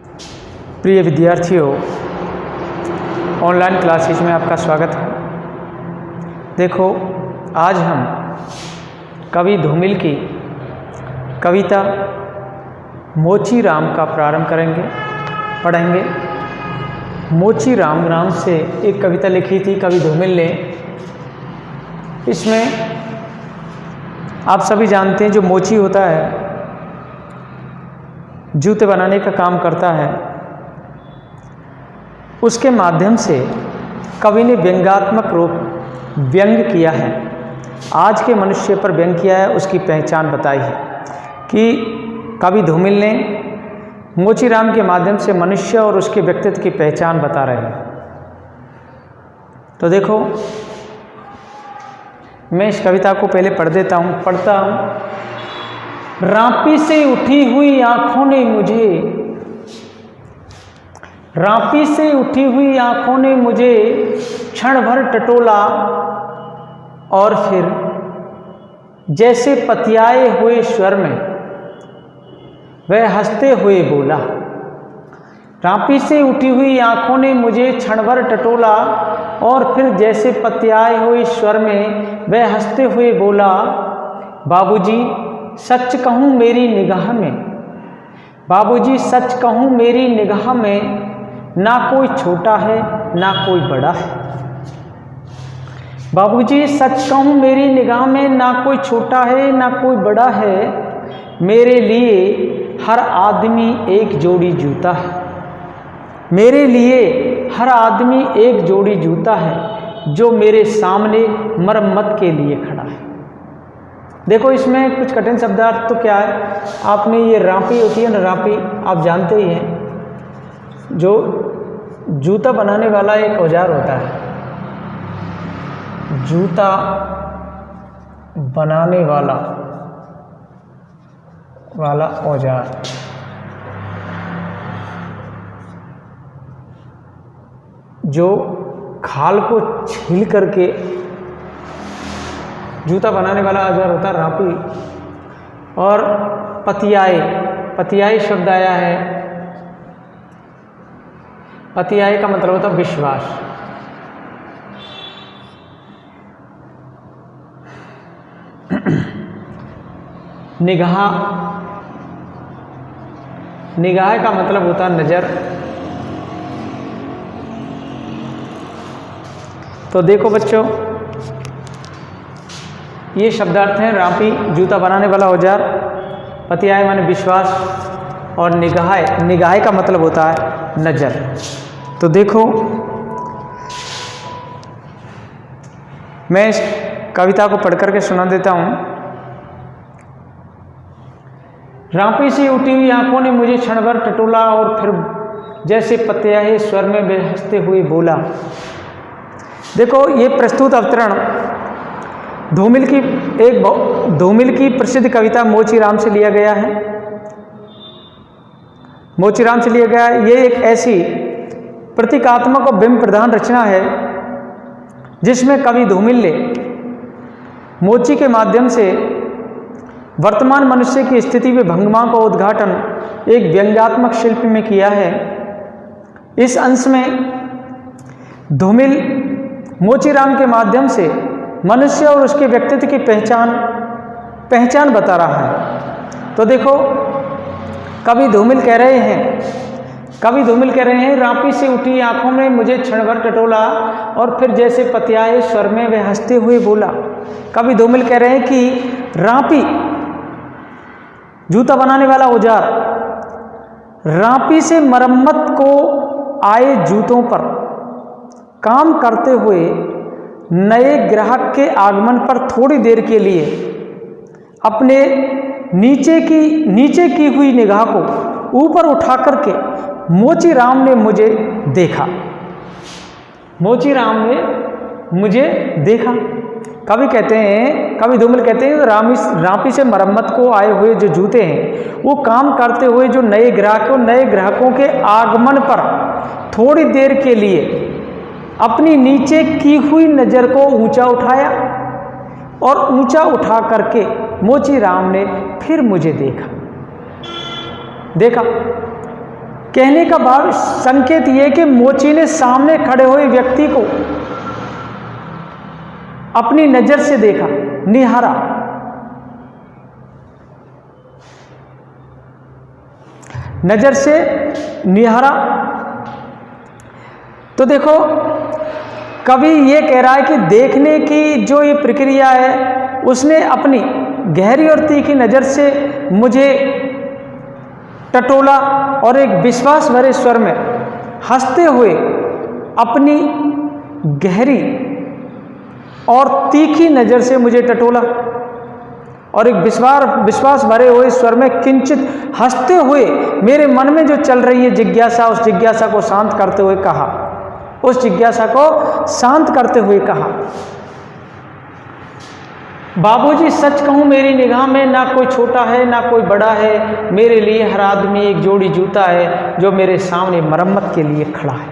प्रिय विद्यार्थियों, online classes में आपका स्वागत है। देखो, आज हम कवि धूमिल की कविता मोची राम का प्रारंभ पढ़ेंगे। मोची राम नाम से एक कविता लिखी थी कवि धूमिल ने। इसमें आप सभी जानते हैं, जो मोची होता है जूते बनाने का काम करता है, उसके माध्यम से कवि ने व्यंग्यात्मक रूप व्यंग किया है। आज के मनुष्य पर व्यंग किया है, उसकी पहचान बताई है कि कवि धूमिल ने मोचीराम के माध्यम से मनुष्य और उसके व्यक्तित्व की पहचान बता रहे हैं। तो देखो, मैं इस कविता को पहले पढ़ता हूँ। रापी से उठी हुई आँखों ने मुझे, रापी से उठी हुई आँखों ने मुझे क्षण भर टटोला और फिर जैसे पतियाए हुए स्वर में वह हंसते हुए बोला। रापी से उठी हुई आँखों ने मुझे क्षण भर टटोला और फिर जैसे पतियाए हुए स्वर में वह हंसते हुए बोला, बाबूजी सच कहूँ मेरी निगाह में, बाबूजी सच कहूँ मेरी निगाह में ना कोई छोटा है ना कोई बड़ा है। बाबूजी सच कहूँ मेरी निगाह में ना कोई छोटा है ना कोई बड़ा है। मेरे लिए हर आदमी एक जोड़ी जूता है, मेरे लिए हर आदमी एक जोड़ी जूता है जो मेरे सामने मरम्मत के लिए खड़ा है। देखो, इसमें कुछ कठिन शब्दार्थ तो क्या है, आपने ये रापी होती है ना, रापी आप जानते ही हैं, जो जूता बनाने वाला एक औजार होता है। जूता बनाने वाला औजार, जो खाल को छील करके जूता बनाने वाला औजार होता है रापी। और पतियाए शब्द आया है। पतियाए का मतलब होता है विश्वास। निगाह का मतलब होता है नजर। तो देखो बच्चों, ये शब्दार्थ हैं रापी जूता बनाने वाला औजार, पतियाए माने विश्वास, और निगाह का मतलब होता है नजर। तो देखो, मैं इस कविता को पढ़ करके सुना देता हूँ। रापी से उठी हुई आंखों ने मुझे क्षण भर टटोला और फिर जैसे पतियाए स्वर में वे हंसते हुए बोला। देखो, ये प्रस्तुत अवतरण धूमिल की प्रसिद्ध कविता मोचीराम से लिया गया है। मोचीराम से लिया गया है। ये एक ऐसी प्रतीकात्मक और बिंब प्रधान रचना है जिसमें कवि धूमिल ने मोची के माध्यम से वर्तमान मनुष्य की स्थिति में भंगमा का उद्घाटन एक व्यंग्यात्मक शिल्प में किया है। इस अंश में धूमिल मोचीराम के माध्यम से मनुष्य और उसके व्यक्तित्व की पहचान बता रहा है। तो देखो, कवि धूमिल कह रहे हैं, रापी से उठी आंखों में मुझे क्षण भर टटोला और फिर जैसे पतियाए स्वर में वह हंसते हुए बोला। कवि धूमिल कह रहे हैं कि रापी जूता बनाने वाला औजार, रापी से मरम्मत को आए जूतों पर काम करते हुए नए ग्राहक के आगमन पर थोड़ी देर के लिए अपने नीचे की हुई निगाह को ऊपर उठा करके मोचीराम ने मुझे देखा। मोचीराम ने मुझे देखा। कवि धूमिल कहते हैं, रापी से मरम्मत को आए हुए जो जूते हैं वो काम करते हुए जो नए ग्राहकों के आगमन पर थोड़ी देर के लिए अपनी नीचे की हुई नज़र को ऊंचा उठाया और ऊंचा उठा करके मोचीराम ने फिर मुझे देखा। कहने का भाव संकेत ये कि मोची ने सामने खड़े हुए व्यक्ति को अपनी नजर से देखा, निहारा। नजर से निहारा। तो देखो, कवि ये कह रहा है कि देखने की जो ये प्रक्रिया है, उसने अपनी गहरी और तीखी नजर से मुझे टटोला और एक विश्वास भरे स्वर में हंसते हुए अपनी गहरी और तीखी नजर से मुझे टटोला और एक विश्वास भरे हुए स्वर में किंचित हंसते हुए मेरे मन में जो चल रही है जिज्ञासा, उस जिज्ञासा को शांत करते हुए कहा, उस जिज्ञासा को शांत करते हुए कहा, बाबूजी सच कहूँ मेरी निगाह में ना कोई छोटा है ना कोई बड़ा है, मेरे लिए हर आदमी एक जोड़ी जूता है जो मेरे सामने मरम्मत के लिए खड़ा है,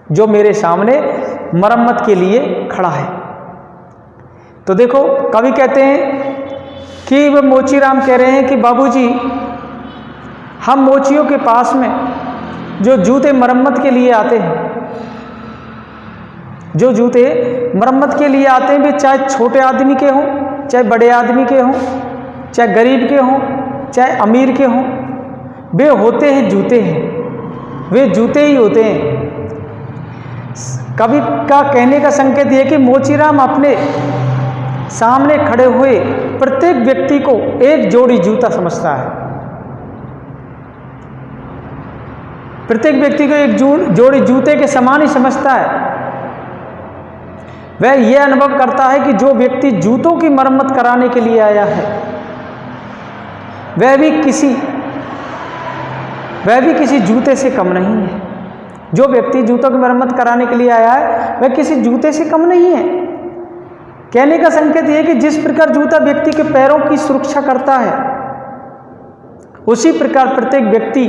जो मेरे सामने मरम्मत के लिए खड़ा है। तो देखो, कवि कहते हैं कि वह मोचीराम कह रहे हैं कि बाबूजी, हम मोचियों के पास में जो जूते मरम्मत के लिए आते हैं, जो जूते मरम्मत के लिए आते हैं, वे चाहे छोटे आदमी के हों, चाहे बड़े आदमी के हों, चाहे गरीब के हों, चाहे अमीर के हों, वे होते हैं जूते हैं, वे जूते ही होते हैं। कवि का कहने का संकेत यह कि मोचीराम अपने सामने खड़े हुए प्रत्येक व्यक्ति को एक जोड़ी जूता समझता है, प्रत्येक व्यक्ति को एक जोड़ी जूते के समान ही समझता है। वह यह अनुभव करता है कि जो व्यक्ति जूतों की मरम्मत कराने के लिए आया है, वह भी किसी जूते से कम नहीं है। जो व्यक्ति जूतों की मरम्मत कराने के लिए आया है, वह किसी जूते से कम नहीं है। कहने का संकेत यह कि जिस प्रकार जूता व्यक्ति के पैरों की सुरक्षा करता है, उसी प्रकार प्रत्येक व्यक्ति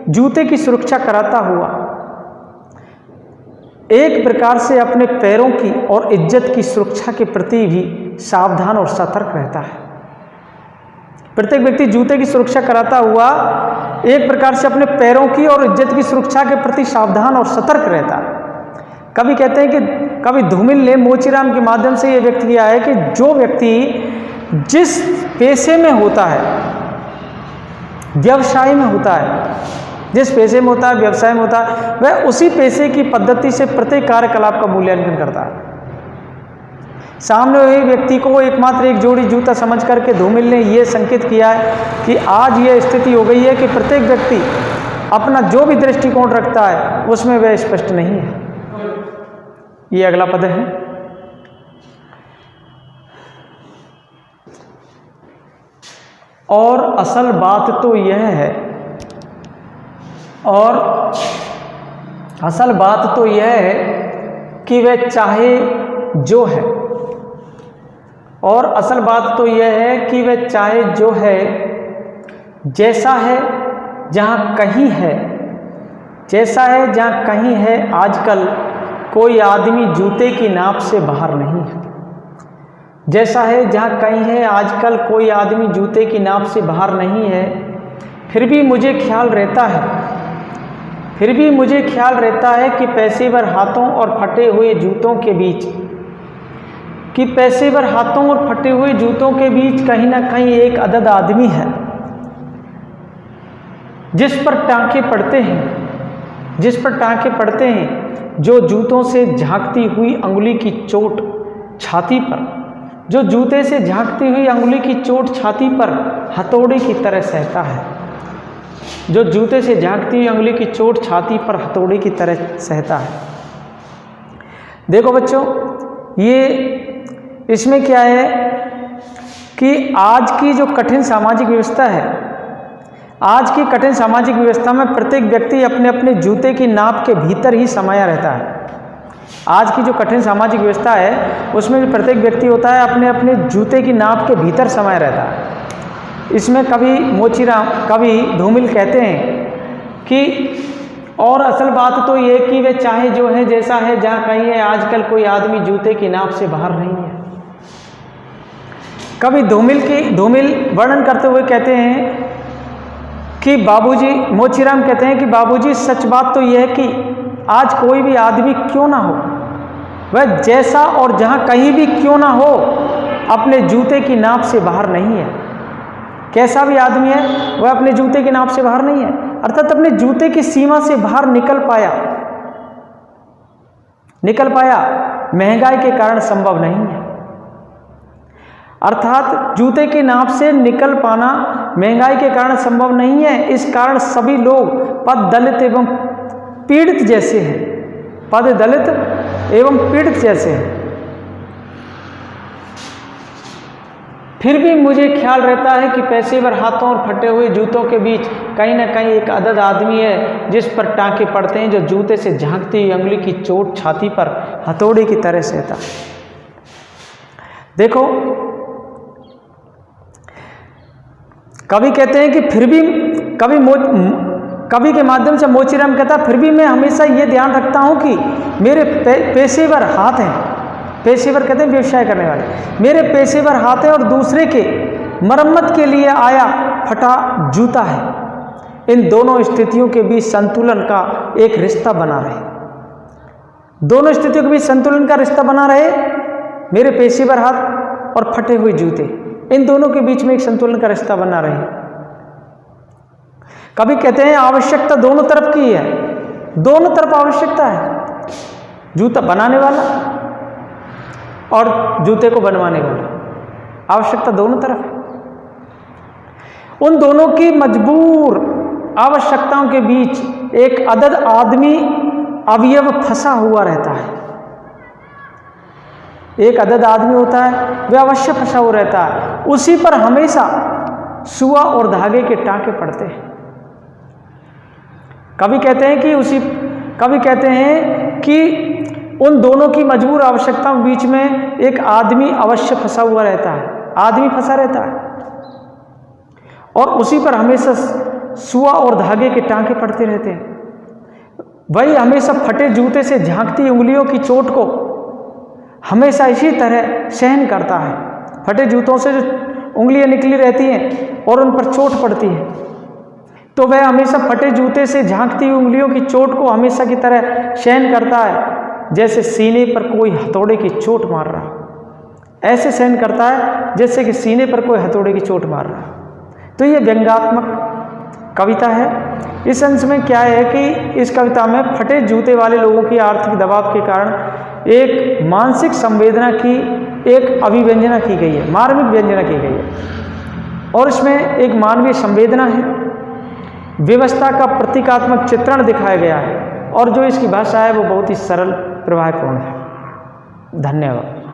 जूते की सुरक्षा कराता हुआ एक प्रकार से अपने पैरों की और इज्जत की सुरक्षा के प्रति भी सावधान और सतर्क रहता है। प्रत्येक व्यक्ति जूते की सुरक्षा कराता हुआ एक प्रकार से अपने पैरों की और इज्जत की सुरक्षा के प्रति सावधान और सतर्क रहता है। कवि कहते हैं कि कवि धूमिल ने मोचीराम के माध्यम से यह व्यक्त किया है कि जो व्यक्ति जिस पेशे में होता है, व्यवसाय में होता है, जिस पेशे में होता है, व्यवसाय में होता है, वह उसी पेशे की पद्धति से प्रत्येक कार्यकलाप का मूल्यांकन करता है। सामने हुए व्यक्ति को एकमात्र एक जोड़ी जूता समझ करके धूमिल ने यह संकेत किया है कि आज यह स्थिति हो गई है कि प्रत्येक व्यक्ति अपना जो भी दृष्टिकोण रखता है उसमें वह स्पष्ट नहीं है। ये अगला पद है। और असल बात तो यह है, और असल बात तो यह है कि वह चाहे जो है, और असल बात तो यह है कि वह चाहे जो है, जैसा है जहाँ कहीं है, जैसा है जहाँ कहीं है, आजकल कोई आदमी जूते की नाप से बाहर नहीं है। जैसा है जहाँ कहीं है, आजकल कोई आदमी जूते की नाप से बाहर नहीं है। फिर भी मुझे ख्याल रहता है, फिर भी मुझे ख्याल रहता है कि पेशेवर हाथों और फटे हुए जूतों के बीच, कि पेशेवर हाथों और फटे हुए जूतों के बीच कहीं ना कहीं एक अदद आदमी है जिस पर टांके पड़ते हैं, जिस पर टांके पड़ते हैं, जो जूतों से झांकती हुई अंगुली की चोट छाती पर, जो जूते से झांकती हुई अंगुली की चोट छाती पर हथौड़े की तरह सहता है, जो जूते से झांकती हुई अंगुली की चोट छाती पर हथौड़े की तरह सहता है। देखो बच्चों, ये इसमें क्या है कि आज की जो कठिन सामाजिक व्यवस्था है, आज की कठिन सामाजिक व्यवस्था में प्रत्येक व्यक्ति अपने अपने जूते की नाप के भीतर ही समाया रहता है। आज की जो कठिन सामाजिक व्यवस्था है उसमें जो प्रत्येक व्यक्ति होता है अपने अपने जूते की नाप के भीतर समाया रहता है। इसमें कवि धूमिल कहते हैं कि और असल बात तो ये कि वे चाहे जो है, जैसा है जहाँ कहीं है, आजकल कोई आदमी जूते की नाप से बाहर नहीं है। कवि धूमिल वर्णन करते हुए कहते हैं कि बाबूजी, मोचीराम कहते हैं कि बाबूजी सच बात तो यह है कि आज कोई भी आदमी क्यों ना हो, वह जैसा और जहाँ कहीं भी क्यों ना हो, अपने जूते की नाप से बाहर नहीं है। कैसा भी आदमी है वह अपने जूते की नाप से बाहर नहीं है, अर्थात अपने जूते की सीमा से बाहर निकल पाया महंगाई के कारण संभव नहीं है। अर्थात जूते की नाप से निकल पाना महंगाई के कारण संभव नहीं है। इस कारण सभी लोग पद दलित एवं पीड़ित जैसे हैं, पद दलित एवं पीड़ित जैसे हैं। फिर भी मुझे ख्याल रहता है कि पेशेवर हाथों और फटे हुए जूतों के बीच कहीं ना कहीं एक अदद आदमी है जिस पर टांके पड़ते हैं, जो जूते से झांकती हुई अंगुली की चोट छाती पर हथौड़े की तरह सहता है। देखो, कवि कहते हैं कि फिर भी कवि के माध्यम से मोचीराम कहता है, फिर भी मैं हमेशा ये ध्यान रखता हूं कि मेरे पेशेवर हाथ हैं। पेशेवर कहते हैं व्यवसाय करने वाले, मेरे पेशेवर हाथ हैं और दूसरे के मरम्मत के लिए आया फटा जूता है। इन दोनों स्थितियों के बीच संतुलन का एक रिश्ता बना रहे। दोनों स्थितियों के बीच संतुलन का रिश्ता बना रहे। मेरे पेशेवर हाथ और फटे हुए जूते, इन दोनों के बीच में एक संतुलन का रिश्ता बना रहे। कभी कहते हैं आवश्यकता दोनों तरफ की है, दोनों तरफ आवश्यकता है, जूता बनाने वाला और जूते को बनवाने वाला, आवश्यकता दोनों तरफ है। उन दोनों की मजबूर आवश्यकताओं के बीच एक अदद आदमी अवयव फंसा हुआ रहता है। एक अदद आदमी होता है, वह अवश्य फंसा हुआ रहता है, उसी पर हमेशा सुआ और धागे के टांके पड़ते हैं। कवि कहते हैं कि उन दोनों की मजबूर आवश्यकताओं के बीच में एक आदमी अवश्य फंसा हुआ रहता है, आदमी फंसा रहता है और उसी पर हमेशा सुआ और धागे के टांके पड़ते रहते हैं। वही हमेशा फटे जूते से झांकती उंगलियों की चोट को हमेशा इसी तरह सहन करता है। फटे जूतों से जो उंगलियां निकली रहती हैं और उन पर चोट पड़ती है, तो वह हमेशा फटे जूते से झांकती उंगलियों की चोट को हमेशा की तरह सहन करता है, जैसे सीने पर कोई हथौड़े की चोट मार रहा। ऐसे सहन करता है जैसे कि सीने पर कोई हथौड़े की चोट मार रहा। तो ये व्यंग्यात्मक कविता है। इस अंश में क्या है कि इस कविता में फटे जूते वाले लोगों की आर्थिक दबाव के कारण एक मानसिक संवेदना की एक अभिव्यंजना की गई है, मार्मिक व्यंजना की गई है और इसमें एक मानवीय संवेदना है, व्यवस्था का प्रतीकात्मक चित्रण दिखाया गया है और जो इसकी भाषा है वो बहुत ही सरल प्रभावपूर्ण है। धन्यवाद।